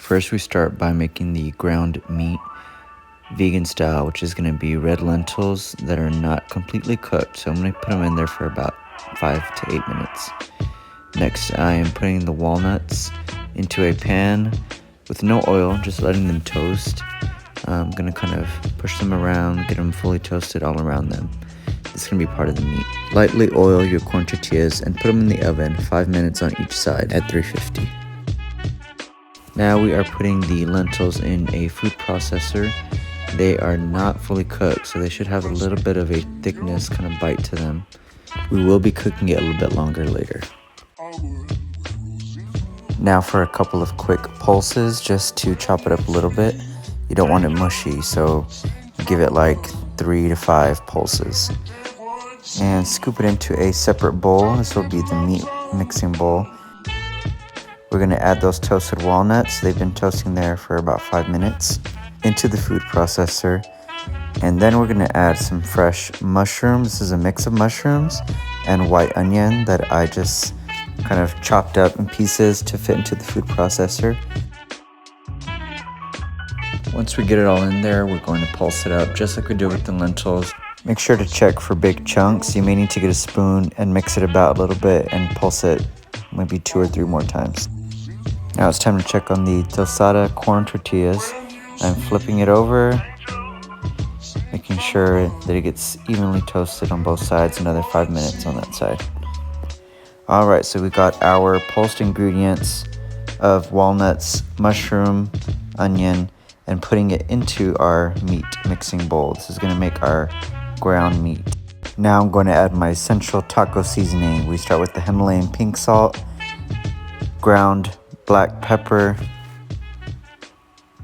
First, we start by making the ground meat vegan style, which is going to be red lentils that are not completely cooked. So I'm going to put them in there for about 5 to 8 minutes. Next, I am putting the walnuts into a pan with no oil, just letting them toast. I'm going to kind of push them around, get them fully toasted all around them. This is going to be part of the meat. Lightly oil your corn tortillas and put them in the oven 5 minutes on each side at 350. Now we are putting the lentils in a food processor. They are not fully cooked, so they should have a little bit of a thickness kind of bite to them. We will be cooking it a little bit longer later. Now for a couple of quick pulses just to chop it up a little bit. You don't want it mushy, so give it like 3 to 5 pulses. And scoop it into a separate bowl. This will be the meat mixing bowl. We're going to add those toasted walnuts. They've been toasting there for about 5 minutes into the food processor. And then we're going to add some fresh mushrooms. This is a mix of mushrooms and white onion that I just kind of chopped up in pieces to fit into the food processor. Once we get it all in there, we're going to pulse it up just like we did with the lentils. Make sure to check for big chunks. You may need to get a spoon and mix it about a little bit and pulse it maybe 2 or 3 more times. Now it's time to check on the tostada corn tortillas. I'm flipping it over, making sure that it gets evenly toasted on both sides, another 5 minutes on that side. Alright, so we got our pulsed ingredients of walnuts, mushroom, onion, and putting it into our meat mixing bowl. This is going to make our ground meat. Now I'm going to add my essential taco seasoning. We start with the Himalayan pink salt, ground black pepper,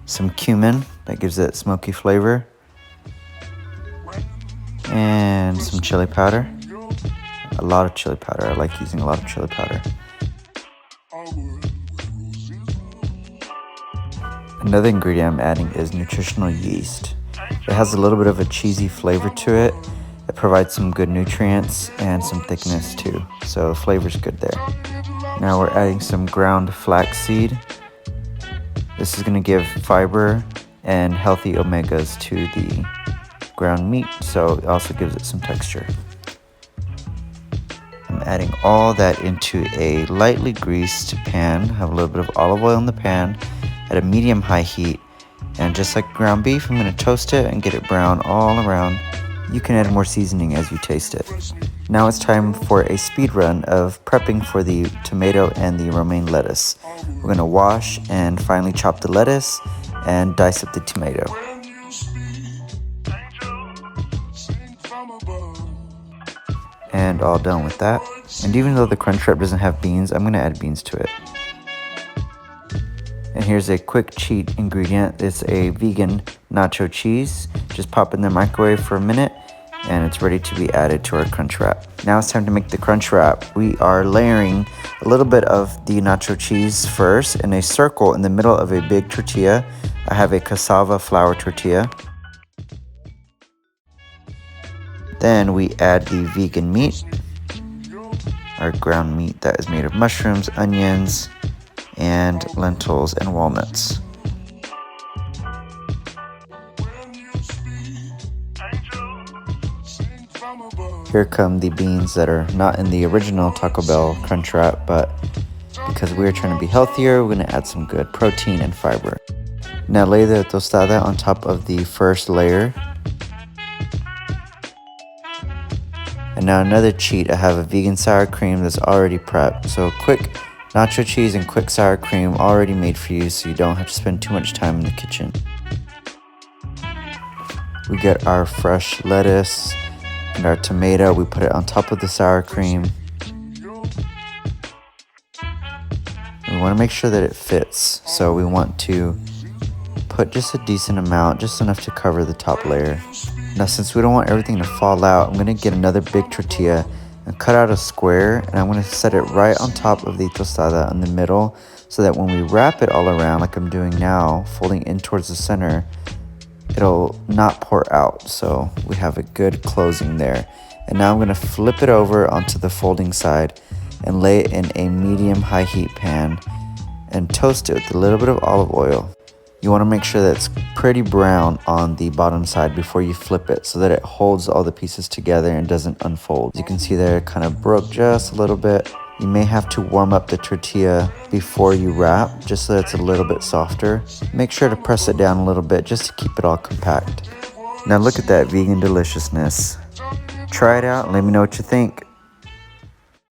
some cumin that gives it smoky flavor, and some chili powder. A lot of chili powder. I like using a lot of chili powder. Another ingredient I'm adding is nutritional yeast. It has a little bit of a cheesy flavor to it. It provides some good nutrients and some thickness too, so the flavor's good there. Now we're adding some ground flax seed. This is going to give fiber and healthy omegas to the ground meat, so it also gives it some texture. I'm adding all that into a lightly greased pan. Have a little bit of olive oil in the pan at a medium-high heat. And just like ground beef, I'm going to toast it and get it brown all around. You can add more seasoning as you taste it. Now it's time for a speed run of prepping for the tomato and the romaine lettuce. We're going to wash and finely chop the lettuce and dice up the tomato. And all done with that. And even though the Crunchwrap doesn't have beans, I'm going to add beans to it. And here's a quick cheat ingredient. It's a vegan nacho cheese. Just pop it in the microwave for a minute and it's ready to be added to our Crunchwrap. Now it's time to make the Crunchwrap. We are layering a little bit of the nacho cheese first in a circle in the middle of a big tortilla. I have a Casava flour tortilla. Then we add the vegan meat, our ground meat that is made of mushrooms, onions, and lentils and walnuts. Here come the beans that are not in the original Taco Bell Crunchwrap, but because we're trying to be healthier, we're going to add some good protein and fiber. Now lay the tostada on top of the first layer. And now another cheat, I have a vegan sour cream that's already prepped. So quick nacho cheese and quick sour cream already made for you, so you don't have to spend too much time in the kitchen. We get our fresh lettuce and our tomato. We put it on top of the sour cream. We want to make sure that it fits, so we want to put just a decent amount, just enough to cover the top layer. Now since we don't want everything to fall out, I'm going to get another big tortilla and cut out a square, and I'm going to set it right on top of the tostada in the middle, so that when we wrap it all around like I'm doing now, folding in towards the center, it'll not pour out, so we have a good closing there. And now I'm going to flip it over onto the folding side and lay it in a medium high heat pan and toast it with a little bit of olive oil. You want to make sure that it's pretty brown on the bottom side before you flip it so that it holds all the pieces together and doesn't unfold. As you can see there, it kind of broke just a little bit. You may have to warm up the tortilla before you wrap just so that it's a little bit softer. Make sure to press it down a little bit just to keep it all compact. Now look at that vegan deliciousness. Try it out and let me know what you think.